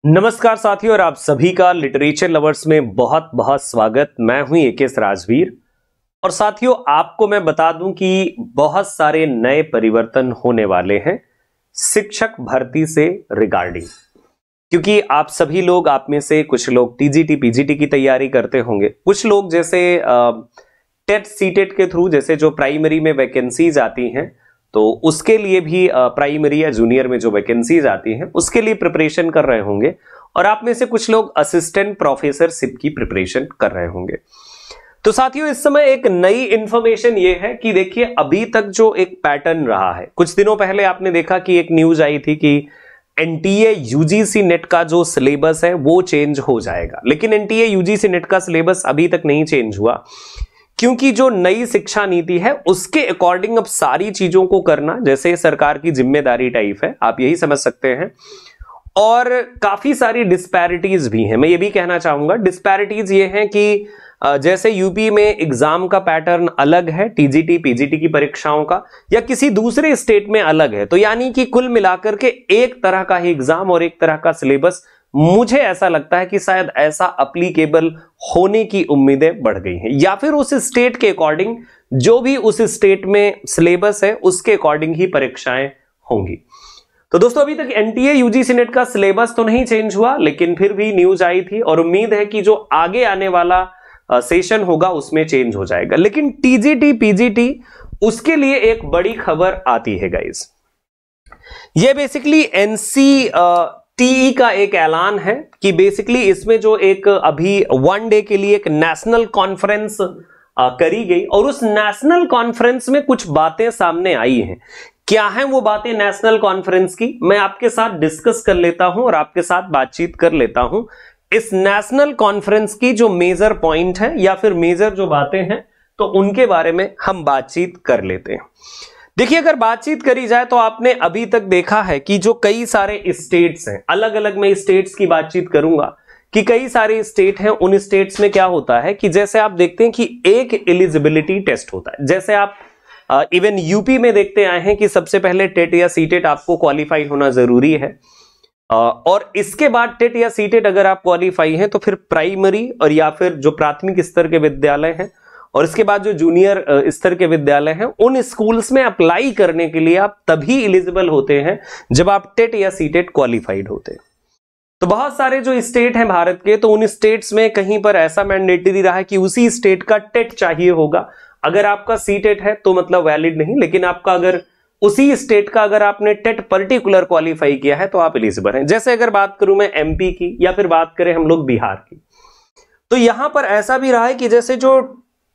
नमस्कार साथियों, और आप सभी का लिटरेचर लवर्स में बहुत बहुत स्वागत। मैं हूं एकेएस राजवीर। और साथियों, आपको मैं बता दूं कि बहुत सारे नए परिवर्तन होने वाले हैं शिक्षक भर्ती से रिगार्डिंग, क्योंकि आप सभी लोग, आप में से कुछ लोग टीजीटी पीजीटी की तैयारी करते होंगे, कुछ लोग जैसे टेट सीटेट के थ्रू जैसे जो प्राइमरी में वैकेंसीज आती हैं तो उसके लिए भी प्राइमरी या जूनियर में जो वैकेंसीज आती हैं उसके लिए प्रिपरेशन कर रहे होंगे, और आप में से कुछ लोग असिस्टेंट प्रोफेसरशिप की प्रिपरेशन कर रहे होंगे। तो साथियों, इस समय एक नई इंफॉर्मेशन ये है कि देखिए, अभी तक जो एक पैटर्न रहा है, कुछ दिनों पहले आपने देखा कि एक न्यूज आई थी कि एनटीए यूजीसी नेट का जो सिलेबस है वो चेंज हो जाएगा, लेकिन एनटीए यूजीसी नेट का सिलेबस अभी तक नहीं चेंज हुआ, क्योंकि जो नई शिक्षा नीति है उसके अकॉर्डिंग अब सारी चीजों को करना जैसे सरकार की जिम्मेदारी टाइप है, आप यही समझ सकते हैं। और काफी सारी डिस्पैरिटीज भी हैं। मैं ये भी कहना चाहूंगा, डिस्पैरिटीज ये हैं कि जैसे यूपी में एग्जाम का पैटर्न अलग है टीजीटी पीजीटी की परीक्षाओं का, या किसी दूसरे स्टेट में अलग है, तो यानी कि कुल मिलाकर के एक तरह का ही एग्जाम और एक तरह का सिलेबस, मुझे ऐसा लगता है कि शायद ऐसा अप्लीकेबल होने की उम्मीदें बढ़ गई हैं, या फिर उस स्टेट के अकॉर्डिंग जो भी उस स्टेट में सिलेबस है उसके अकॉर्डिंग ही परीक्षाएं होंगी। तो दोस्तों, अभी तक एनटीए यूजीसी नेट का सिलेबस तो नहीं चेंज हुआ, लेकिन फिर भी न्यूज आई थी और उम्मीद है कि जो आगे आने वाला सेशन होगा उसमें चेंज हो जाएगा। लेकिन टीजीटी पीजीटी उसके लिए एक बड़ी खबर आती है गाइस। ये बेसिकली टीई का एक ऐलान है कि बेसिकली इसमें जो एक अभी वन डे के लिए एक नेशनल कॉन्फ्रेंस करी गई, और उस नेशनल कॉन्फ्रेंस में कुछ बातें सामने आई हैं। क्या हैं वो बातें नेशनल कॉन्फ्रेंस की, मैं आपके साथ डिस्कस कर लेता हूं और आपके साथ बातचीत कर लेता हूं। इस नेशनल कॉन्फ्रेंस की जो मेजर पॉइंट है या फिर मेजर जो बातें हैं, तो उनके बारे में हम बातचीत कर लेते हैं। देखिए, अगर बातचीत करी जाए तो आपने अभी तक देखा है कि जो कई सारे स्टेट्स हैं, अलग अलग मैं स्टेट्स की बातचीत करूंगा कि कई सारे स्टेट हैं, उन स्टेट्स में क्या होता है कि जैसे आप देखते हैं कि एक एलिजिबिलिटी टेस्ट होता है। जैसे आप इवन यूपी में देखते आए हैं कि सबसे पहले टेट या सीटेट आपको क्वालिफाई होना जरूरी है, और इसके बाद टेट या सीटेट अगर आप क्वालिफाई हैं तो फिर प्राइमरी और या फिर जो प्राथमिक स्तर के विद्यालय हैं और इसके बाद जो जूनियर स्तर के विद्यालय हैं, उन स्कूल्स में अप्लाई करने के लिए आप तभी एलिजिबल होते हैं जब आप टेट या सीटेट क्वालिफाइड होते हैं। तो बहुत सारे जो स्टेट हैं भारत के, तो उन स्टेट्स में कहीं पर ऐसा मैंडेटरी रहा है कि उसी स्टेट का टेट चाहिए होगा। अगर आपका सीटेट है तो मतलब वैलिड नहीं, लेकिन आपका अगर उसी स्टेट का अगर आपने टेट पर्टिकुलर क्वालिफाई किया है तो आप एलिजिबल हैं। जैसे अगर बात करूं मैं एमपी की, या फिर बात करें हम लोग बिहार की, तो यहां पर ऐसा भी रहा है कि जैसे जो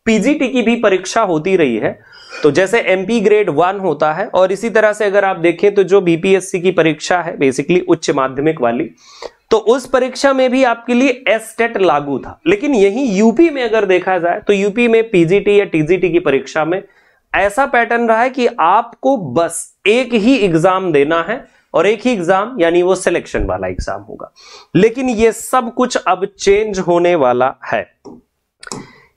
पीजीटी की भी परीक्षा होती रही है, तो जैसे एमपी ग्रेड 1 होता है, और इसी तरह से अगर आप देखें तो जो बीपीएससी की परीक्षा है बेसिकली उच्च माध्यमिक वाली, तो उस परीक्षा में भी आपके लिए एसटेट लागू था। लेकिन यही यूपी में अगर देखा जाए तो यूपी में पीजीटी या टीजीटी की परीक्षा में ऐसा पैटर्न रहा है कि आपको बस एक ही एग्जाम देना है, और एक ही एग्जाम यानी वो सिलेक्शन वाला एग्जाम होगा। लेकिन ये सब कुछ अब चेंज होने वाला है।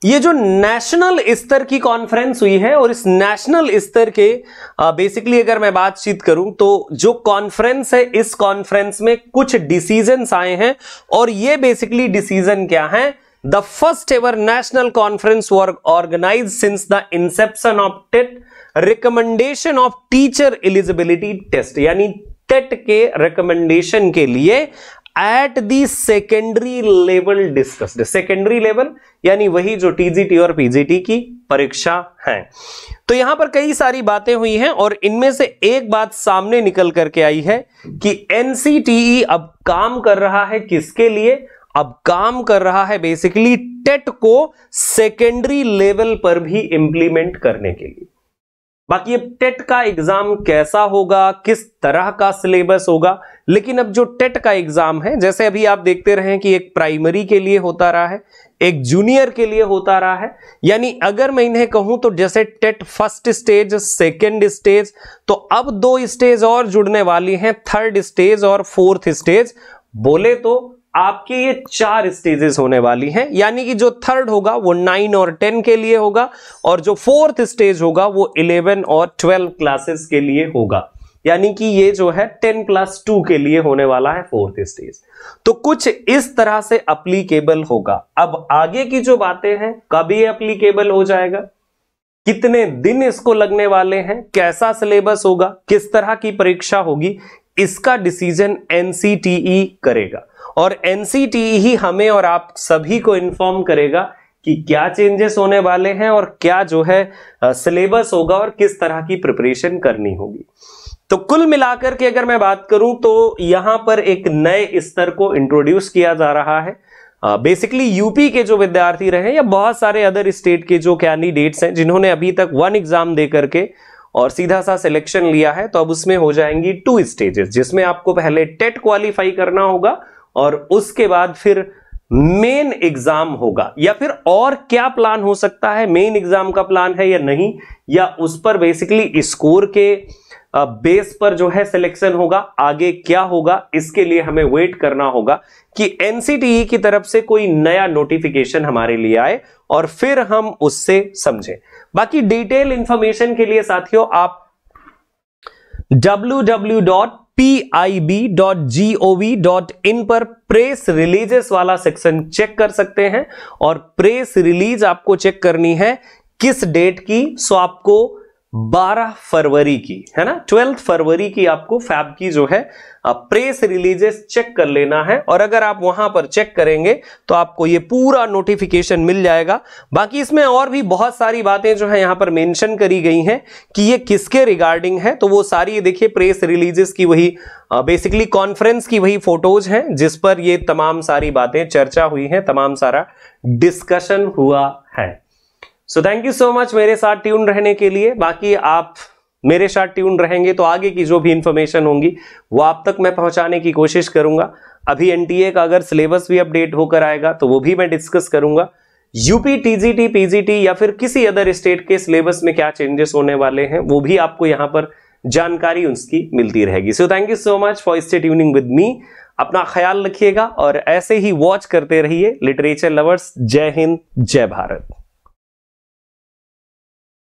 ये जो नेशनल स्तर की कॉन्फ्रेंस हुई है, और इस नेशनल स्तर के बेसिकली अगर मैं बातचीत करूं तो जो कॉन्फ्रेंस है, इस कॉन्फ्रेंस में कुछ डिसीजंस आए हैं, और ये बेसिकली डिसीजन क्या है? The first ever national conference were organised since the inception of TET recommendation of teacher eligibility test, यानी टेट के रिकमेंडेशन के लिए at the secondary level discussed. Secondary level यानी वही जो टीजीटी और पीजीटी की परीक्षा है। तो यहां पर कई सारी बातें हुई हैं, और इनमें से एक बात सामने निकल करके आई है कि एनसीटीई अब काम कर रहा है किसके लिए? अब काम कर रहा है बेसिकली टेट को सेकेंडरी लेवल पर भी इंप्लीमेंट करने के लिए। बाकी अब टेट का एग्जाम कैसा होगा, किस तरह का सिलेबस होगा, लेकिन अब जो टेट का एग्जाम है, जैसे अभी आप देखते रहे कि एक प्राइमरी के लिए होता रहा है, एक जूनियर के लिए होता रहा है, यानी अगर मैं इन्हें कहूं तो जैसे TET first stage, second stage, तो अब 2 स्टेज और जुड़ने वाली हैं, थर्ड स्टेज और फोर्थ स्टेज। बोले तो आपके ये 4 स्टेजेस होने वाली हैं, यानी कि जो थर्ड होगा वो 9 और 10 के लिए होगा, और जो फोर्थ स्टेज होगा वो 11 और 12 क्लासेस के लिए होगा। यानी कि ये जो है 10+2 के लिए होने वाला है 4th स्टेज। तो कुछ इस तरह से एप्लीकेबल होगा। अब आगे की जो बातें हैं, कब ये एप्लीकेबल हो जाएगा, कितने दिन इसको लगने वाले हैं, कैसा सिलेबस होगा, किस तरह की परीक्षा होगी, इसका डिसीजन एनसीटीई करेगा। और एनसीटीई ही हमें और आप सभी को इन्फॉर्म करेगा कि क्या चेंजेस होने वाले हैं और क्या जो है सिलेबस होगा और किस तरह की प्रिपरेशन करनी होगी। तो कुल मिलाकर के अगर मैं बात करूं तो यहां पर एक नए स्तर को इंट्रोड्यूस किया जा रहा है। बेसिकली यूपी के जो विद्यार्थी रहे या बहुत सारे अदर स्टेट के जो कैंडिडेट्स हैं जिन्होंने अभी तक 1 एग्जाम दे करके और सीधा सा सिलेक्शन लिया है, तो अब उसमें हो जाएंगी 2 स्टेजेस, जिसमें आपको पहले टेट क्वालिफाई करना होगा और उसके बाद फिर मेन एग्जाम होगा। या फिर और क्या प्लान हो सकता है, मेन एग्जाम का प्लान है या नहीं, या उस पर बेसिकली स्कोर के बेस पर जो है सिलेक्शन होगा, आगे क्या होगा, इसके लिए हमें वेट करना होगा कि एनसीटीई की तरफ से कोई नया नोटिफिकेशन हमारे लिए आए और फिर हम उससे समझें। बाकी डिटेल इंफॉर्मेशन के लिए साथियों आप www.pib.gov.in पर प्रेस रिलीजेस वाला सेक्शन चेक कर सकते हैं। और प्रेस रिलीज आपको चेक करनी है किस डेट की, सो आपको 12 फरवरी की, है ना, 12 फरवरी की आपको फैब की जो है प्रेस रिलीजेस चेक कर लेना है। और अगर आप वहां पर चेक करेंगे तो आपको ये पूरा नोटिफिकेशन मिल जाएगा। बाकी इसमें और भी बहुत सारी बातें जो है यहां पर मेंशन करी गई हैं कि ये किसके रिगार्डिंग है, तो वो सारी देखिए प्रेस रिलीजेस की वही बेसिकली कॉन्फ्रेंस की वही फोटोज हैं जिस पर ये तमाम सारी बातें चर्चा हुई हैं, तमाम सारा डिस्कशन हुआ है। So thank you so much मेरे साथ ट्यून रहने के लिए। बाकी आप मेरे साथ ट्यून रहेंगे तो आगे की जो भी इंफॉर्मेशन होंगी वो आप तक मैं पहुंचाने की कोशिश करूंगा। अभी एनटीए का अगर सिलेबस भी अपडेट होकर आएगा तो वो भी मैं डिस्कस करूंगा। यूपी, टीजीटी, पीजीटी या फिर किसी अदर स्टेट के सिलेबस में क्या चेंजेस होने वाले हैं वो भी आपको यहां पर जानकारी उसकी मिलती रहेगी। So thank you so much for stay tuning with me. अपना ख्याल रखिएगा और ऐसे ही वॉच करते रहिए लिटरेचर लवर्स। जय हिंद, जय भारत।